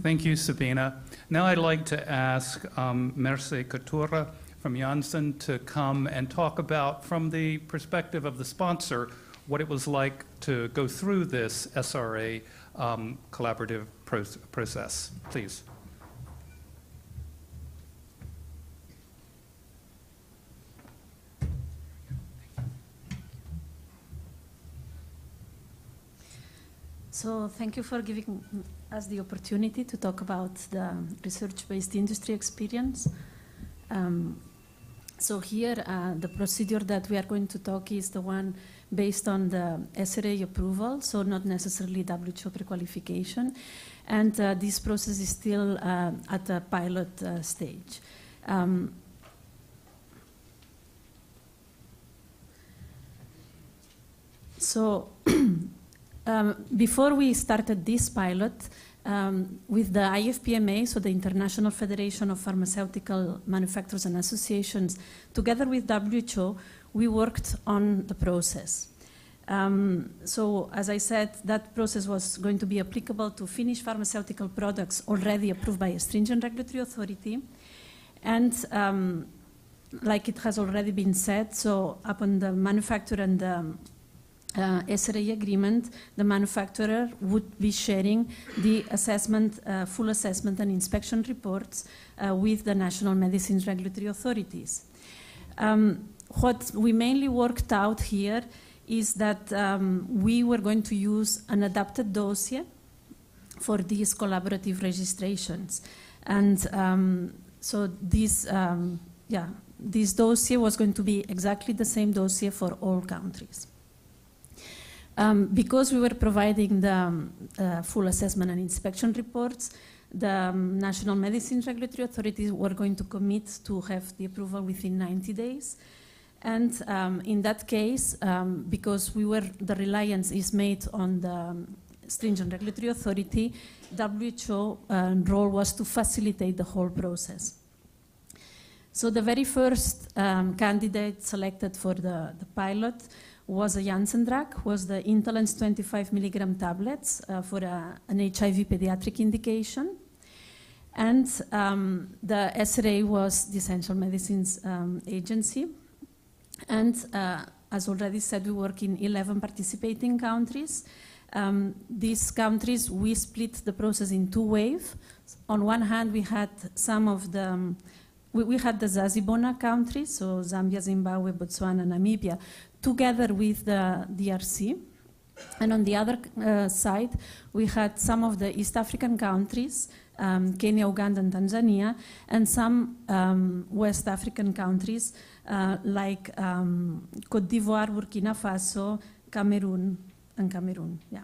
Thank you, Sabina. Now I'd like to ask Merce Caturla from Janssen to come and talk about, from the perspective of the sponsor, what it was like to go through this SRA collaborative process. Please. So thank you for giving us the opportunity to talk about the research-based industry experience. So here, the procedure that we are going to talk is the one based on the SRA approval, so not necessarily WHO prequalification. And this process is still at a pilot stage. Before we started this pilot, with the IFPMA, so the International Federation of Pharmaceutical Manufacturers and Associations, together with WHO, we worked on the process. So as I said, that process was going to be applicable to finished pharmaceutical products already approved by a stringent regulatory authority. And like it has already been said, so upon the manufacturer and the SRA agreement, the manufacturer would be sharing the assessment, full assessment and inspection reports with the national medicines regulatory authorities. What we mainly worked out here is that we were going to use an adapted dossier for these collaborative registrations. And so this dossier was going to be exactly the same dossier for all countries. Because we were providing the full assessment and inspection reports, the national medicines regulatory authorities were going to commit to have the approval within 90 days. And in that case, because the reliance is made on the stringent regulatory authority, WHO role was to facilitate the whole process. So the very first candidate selected for the pilot was a Janssen drug, was the Intalence 25 milligram tablets for an HIV pediatric indication. And the SRA was the Essential Medicines Agency. And as already said, we work in 11 participating countries. These countries, we split the process in two waves. On one hand, we had some of the we had the Zazibona countries, so Zambia, Zimbabwe, Botswana, Namibia, together with the DRC. And on the other side, we had some of the East African countries, Kenya, Uganda, and Tanzania, and some West African countries like Côte d'Ivoire, Burkina Faso, Cameroon, and Cameroon. Yeah.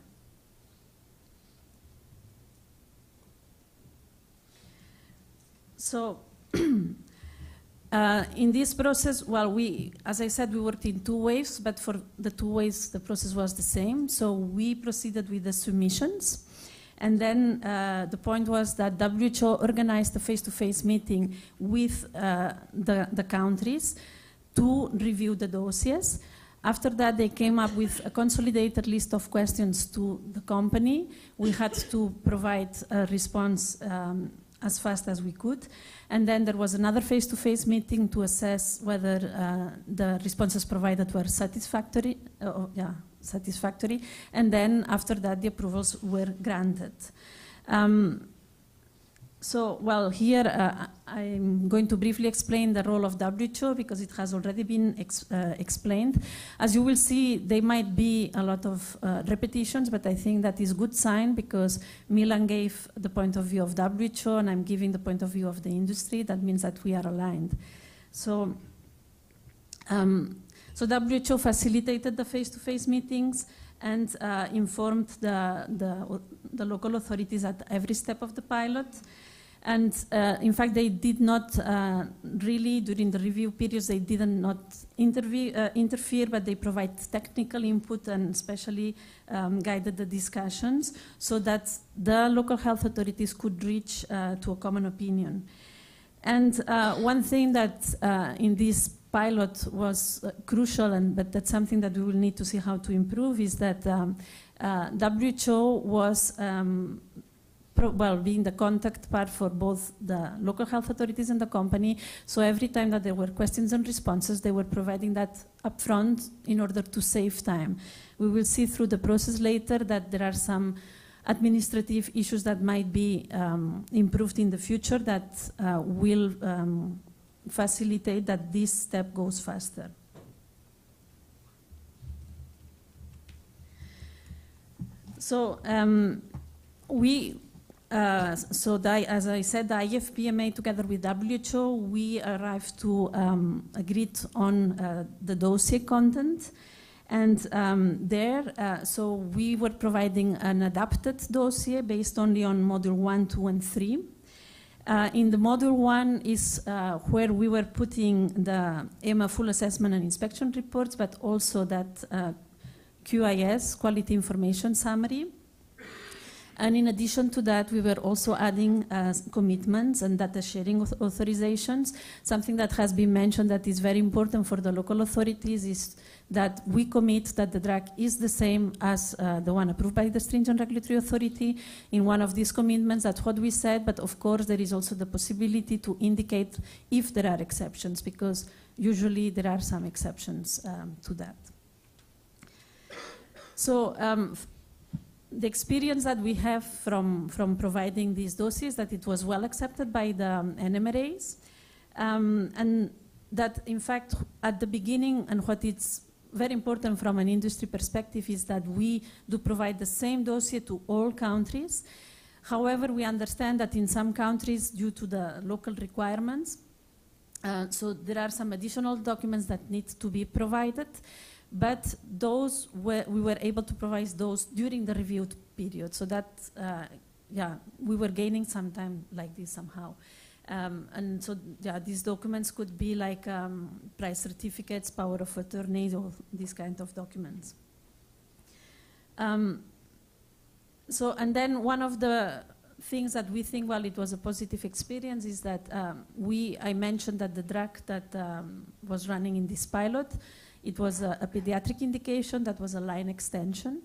So in this process, well, as I said, we worked in two waves, but for the two waves, the process was the same. So we proceeded with the submissions. And then the point was that WHO organized a face-to-face meeting with the countries to review the dossiers. After that, they came up with a consolidated list of questions to the company. We had to provide a response as fast as we could. And then there was another face-to-face meeting to assess whether the responses provided were satisfactory. Satisfactory. And then after that, the approvals were granted. So, well, here I'm going to briefly explain the role of WHO because it has already been explained. As you will see, there might be a lot of repetitions, but I think that is a good sign because Milan gave the point of view of WHO and I'm giving the point of view of the industry. That means that we are aligned. So WHO facilitated the face-to-face meetings and informed the local authorities at every step of the pilot. And in fact, they did not really, during the review periods, they did not interfere, but they provide technical input and especially guided the discussions so that the local health authorities could reach to a common opinion. And one thing that in this pilot was crucial, but that's something that we will need to see how to improve, is that WHO was being the contact part for both the local health authorities and the company. So every time that there were questions and responses, they were providing that upfront in order to save time. We will see through the process later that there are some administrative issues that might be improved in the future that will facilitate that this step goes faster. So as I said, the IFPMA together with WHO, we arrived to agreed on the dossier content. And so we were providing an adapted dossier based only on Module 1, 2, and 3. In the Module 1 is where we were putting the EMA full assessment and inspection reports, but also that QIS, Quality Information Summary. And in addition to that, we were also adding commitments and data sharing authorizations. Something that has been mentioned that is very important for the local authorities is that we commit that the drug is the same as the one approved by the stringent regulatory authority. In one of these commitments, that's what we said, but of course there is also the possibility to indicate if there are exceptions, because usually there are some exceptions to that. So the experience that we have from providing these dossiers, that it was well accepted by the NMRAs, and that in fact at the beginning, and what it's very important from an industry perspective is that we do provide the same dossier to all countries. However, we understand that in some countries, due to the local requirements, so there are some additional documents that need to be provided. But those we were able to provide those during the review period. So that, yeah, we were gaining some time like this somehow. And so, yeah, these documents could be like price certificates, power of attorney, or these kind of documents. So, and then one of the things that we think, well, it was a positive experience is that I mentioned that the drug that was running in this pilot, it was a pediatric indication that was a line extension.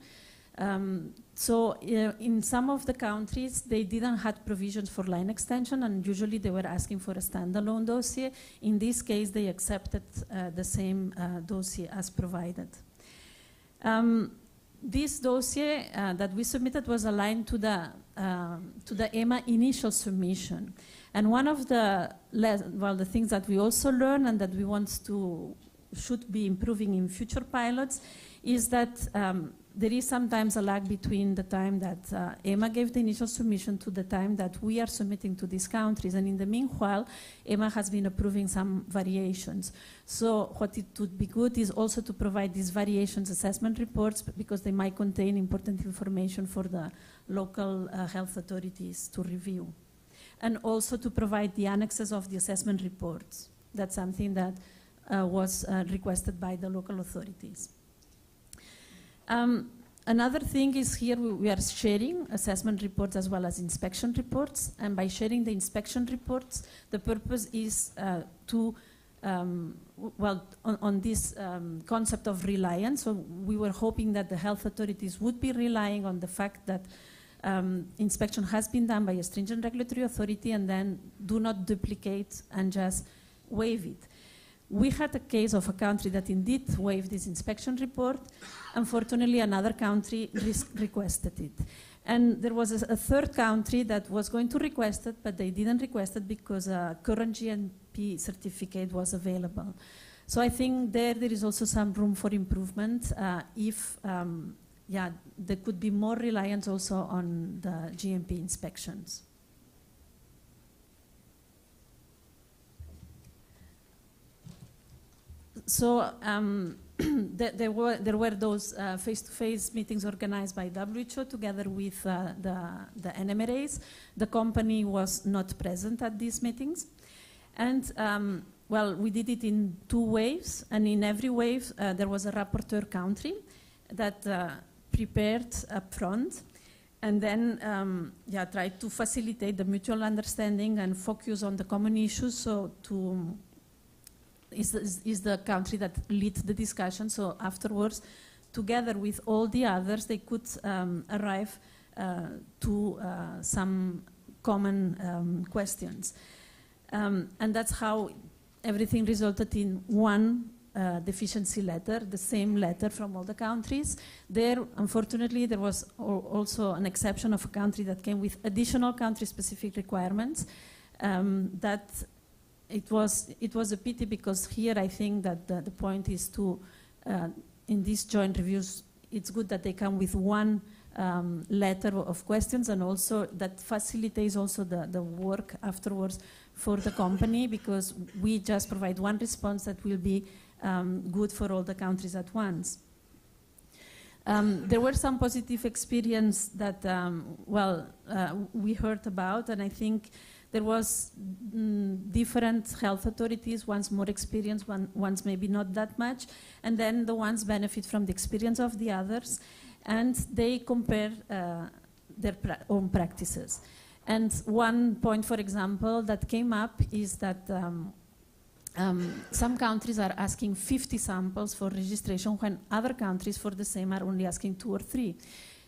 So in some of the countries, they didn't have provisions for line extension, and usually they were asking for a standalone dossier. In this case, they accepted the same dossier as provided. This dossier that we submitted was aligned to the EMA initial submission. And one of the things that we also learned and that we should be improving in future pilots is that there is sometimes a lag between the time that EMA gave the initial submission to the time that we are submitting to these countries. And in the meanwhile, EMA has been approving some variations. So what it would be good is also to provide these variations assessment reports, because they might contain important information for the local health authorities to review. And also to provide the annexes of the assessment reports. That's something that was requested by the local authorities. Another thing is here we are sharing assessment reports as well as inspection reports, and by sharing the inspection reports, the purpose is on this concept of reliance. So we were hoping that the health authorities would be relying on the fact that inspection has been done by a stringent regulatory authority and then do not duplicate and just waive it. We had a case of a country that indeed waived this inspection report. Unfortunately, another country requested it. And there was a third country that was going to request it, but they didn't request it because a current GMP certificate was available. So I think there is also some room for improvement if there could be more reliance also on the GMP inspections. So there were those face-to-face meetings organized by WHO together with the NMRAs. The company was not present at these meetings. And we did it in 2 waves, and in every wave there was a rapporteur country that prepared up front and then tried to facilitate the mutual understanding and focus on the common issues. So is the country that leads the discussion. So afterwards, together with all the others, they could arrive to some common questions. And that's how everything resulted in one deficiency letter, the same letter from all the countries. There, unfortunately, there was also an exception of a country that came with additional country-specific requirements. That it was a pity, because here I think that the point is to, in these joint reviews, it's good that they come with one letter of questions, and also that facilitates also the work afterwards for the company, because we just provide one response that will be good for all the countries at once. There were some positive experience that, we heard about, and I think there was different health authorities, one's more experienced, one's maybe not that much, and then the ones benefit from the experience of the others, and they compare their own practices. And one point, for example, that came up is that some countries are asking 50 samples for registration, when other countries for the same are only asking 2 or 3.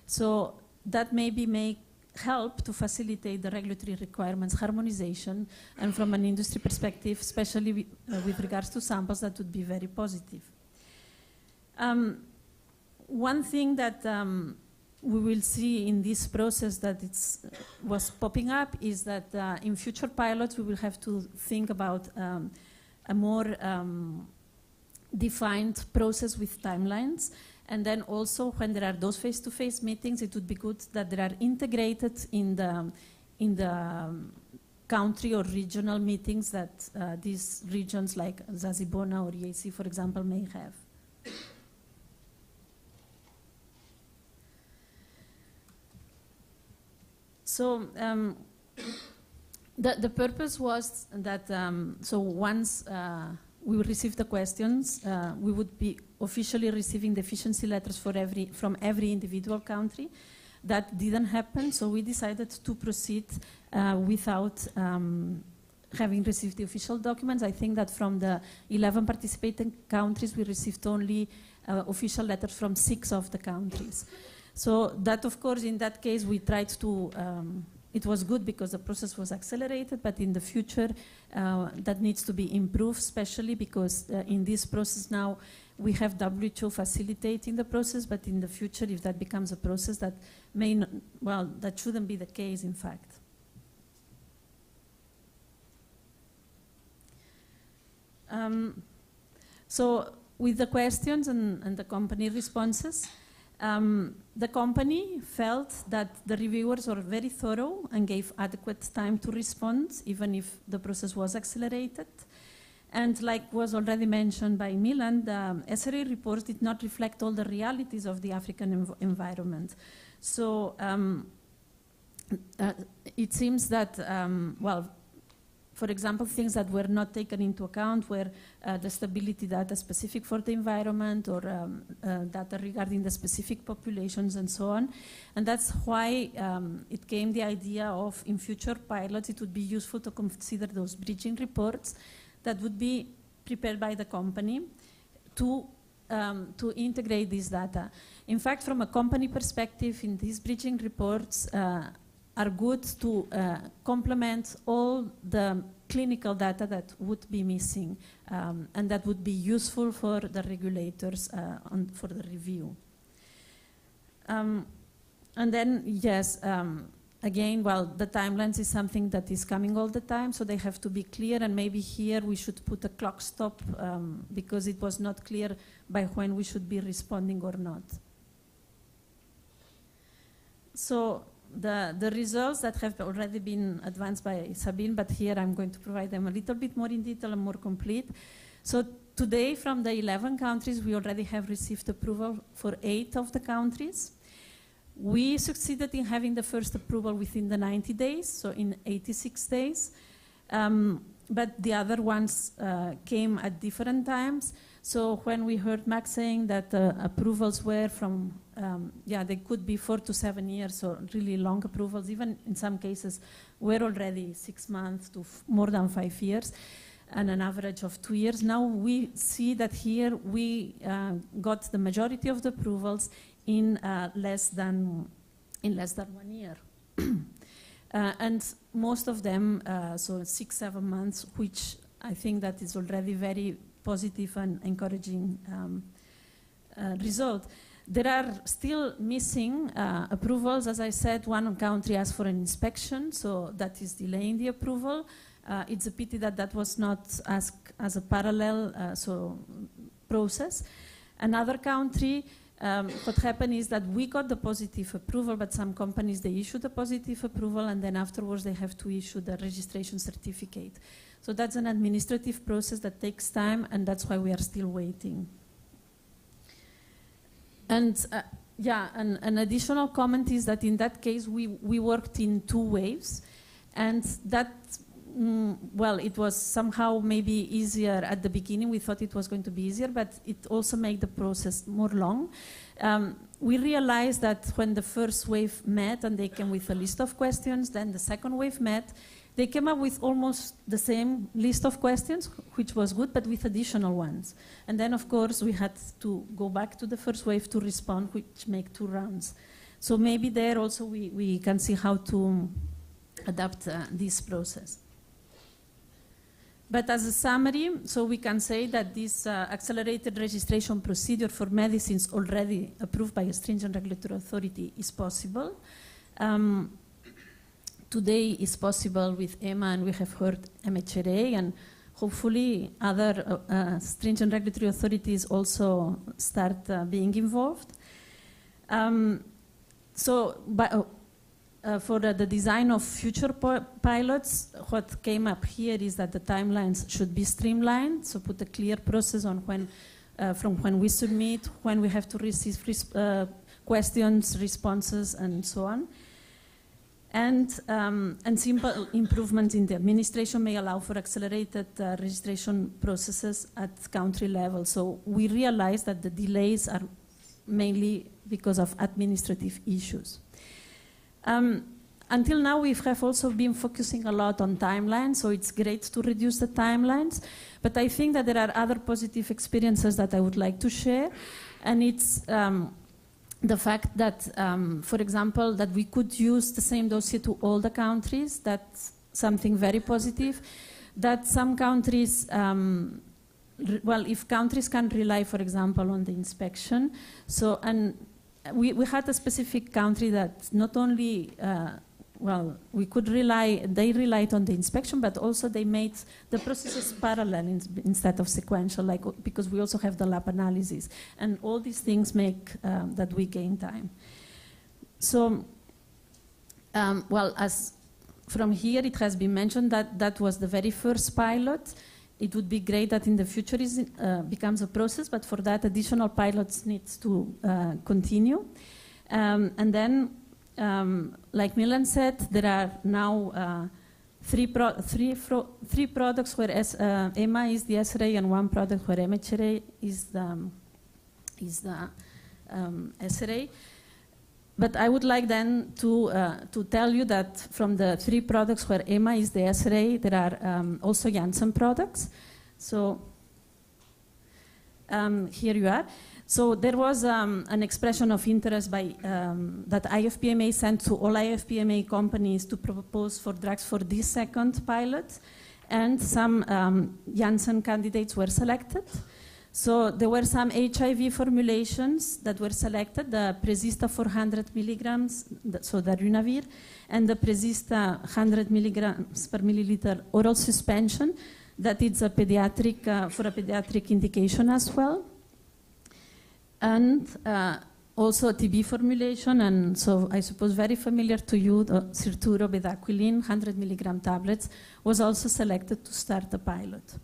So that maybe may help to facilitate the regulatory requirements harmonization, and from an industry perspective, especially with regards to samples, that would be very positive. One thing that we will see in this process that was popping up is that in future pilots we will have to think about a more defined process with timelines. And then also, when there are those face-to-face meetings, it would be good that they are integrated in the country or regional meetings that these regions like Zazibona or EAC, for example, may have. So the purpose was that, so once we will receive the questions, we would be officially receiving the efficiency letters from every individual country. That didn't happen, so we decided to proceed without having received the official documents. I think that from the 11 participating countries, we received only official letters from 6 of the countries. So that, of course, in that case, we tried to, it was good because the process was accelerated, but in the future, that needs to be improved, especially because in this process now, we have WHO facilitating the process, but in the future, if that becomes a process, that may not, well, that shouldn't be the case, in fact. So with the questions and the company responses, the company felt that the reviewers were very thorough and gave adequate time to respond, even if the process was accelerated. And like was already mentioned by Milan, the SRA reports did not reflect all the realities of the African environment. So it seems that, well, for example, things that were not taken into account were the stability data specific for the environment, or data regarding the specific populations and so on. And that's why it came the idea of, in future pilots, it would be useful to consider those bridging reports that would be prepared by the company to integrate this data. In fact, from a company perspective, in these bridging reports, are good to complement all the clinical data that would be missing, and that would be useful for the regulators for the review. And then, yes, again, well, the timelines is something that is coming all the time, so they have to be clear, and maybe here we should put a clock stop because it was not clear by when we should be responding or not. So the results that have already been advanced by Sabine, but here I'm going to provide them a little bit more in detail and more complete. So today, from the 11 countries, we already have received approval for 8 of the countries. We succeeded in having the first approval within the 90 days, so in 86 days. But the other ones came at different times. So when we heard Max saying that approvals were from, they could be 4 to 7 years, so really long approvals, even in some cases were already 6 months to more than 5 years, and an average of 2 years. Now we see that here we got the majority of the approvals in less than in less than 1 year. And most of them, so 6-7 months, which I think that is already very positive and encouraging result. There are still missing approvals. As I said, one country asked for an inspection, so that is delaying the approval. It's a pity that that was not asked as a parallel process. Another country, what happened is that we got the positive approval, but some companies, they issued a positive approval, and then afterwards they have to issue the registration certificate. So that's an administrative process that takes time, and that's why we are still waiting. And an additional comment is that in that case, we worked in 2 waves, and that, well, it was somehow maybe easier at the beginning. We thought it was going to be easier, but it also made the process more long. We realized that when the first wave met and they came with a list of questions, then the second wave met, they came up with almost the same list of questions, which was good, but with additional ones. And then, of course, we had to go back to the first wave to respond, which make 2 rounds. So maybe there also we can see how to adapt this process. But as a summary, so we can say that this accelerated registration procedure for medicines already approved by a stringent regulatory authority is possible. Today is possible with EMA, and we have heard MHRA, and hopefully other stringent regulatory authorities also start being involved. For the design of future pilots, what came up here is that the timelines should be streamlined, so put a clear process on when, from when we submit, when we have to receive questions, responses, and so on. And simple improvements in the administration may allow for accelerated registration processes at country level. So we realize that the delays are mainly because of administrative issues. Until now, we have also been focusing a lot on timelines, so it's great to reduce the timelines. But I think that there are other positive experiences that I would like to share, and it's the fact that, for example, that we could use the same dossier to all the countries. That's something very positive. That some countries, well, if countries can rely, for example, on the inspection. So, and we had a specific country that not only, well, we could rely, they relied on the inspection, but also they made the processes parallel instead of sequential, like, because we also have the lab analysis. And all these things make that we gain time. So, well, as from here it has been mentioned that that was the very first pilot. It would be great that in the future it becomes a process, but for that additional pilots needs to continue. And then, like Milan said, there are now 3 products where EMA is the SRA, and 1 product where MHRA is the SRA. But I would like then to tell you that from the 3 products where EMA is the SRA, there are also Janssen products. So here you are. So there was an expression of interest by that IFPMA sent to all IFPMA companies to propose for drugs for this second pilot, and some Janssen candidates were selected. So there were some HIV formulations that were selected, the Prezista 400 milligrams, so the Runavir, and the Prezista 100 milligrams per milliliter oral suspension, that is a pediatric, for a pediatric indication as well. And also TB formulation, and so I suppose very familiar to you, the Sirturo bedaquiline 100 milligram tablets was also selected to start the pilot.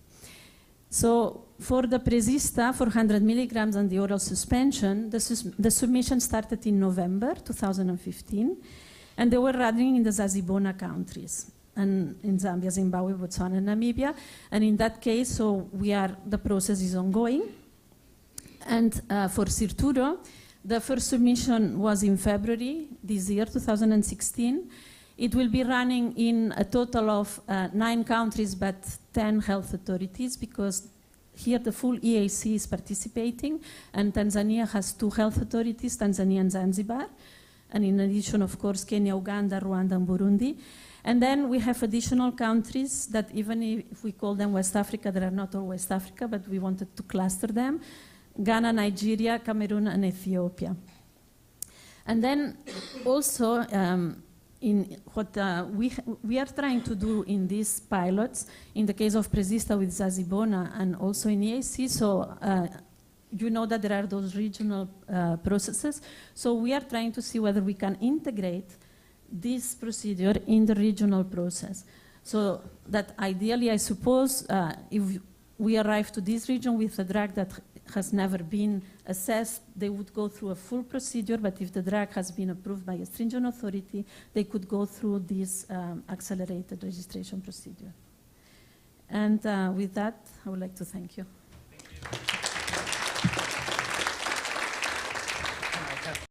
So for the Prezista 400 milligrams and the oral suspension, the submission started in November 2015, and they were running in the Zazibona countries, and in Zambia, Zimbabwe, Botswana, and Namibia. And in that case, so the process is ongoing. And for Sirturo, the first submission was in February this year, 2016. It will be running in a total of 9 countries, but 10 health authorities, because here the full EAC is participating, and Tanzania has 2 health authorities, Tanzania and Zanzibar. And in addition, of course, Kenya, Uganda, Rwanda, and Burundi. And then we have additional countries that even if we call them West Africa, they are not all West Africa, but we wanted to cluster them. Ghana, Nigeria, Cameroon, and Ethiopia. And then also, in what we are trying to do in these pilots, in the case of Presista with Zazibona and also in EAC, so you know that there are those regional processes. So we are trying to see whether we can integrate this procedure in the regional process. So that ideally, I suppose, if we arrive to this region with a drug that has never been assessed, they would go through a full procedure, but if the drug has been approved by a stringent authority, they could go through this accelerated registration procedure. And with that, I would like to thank you. Thank you.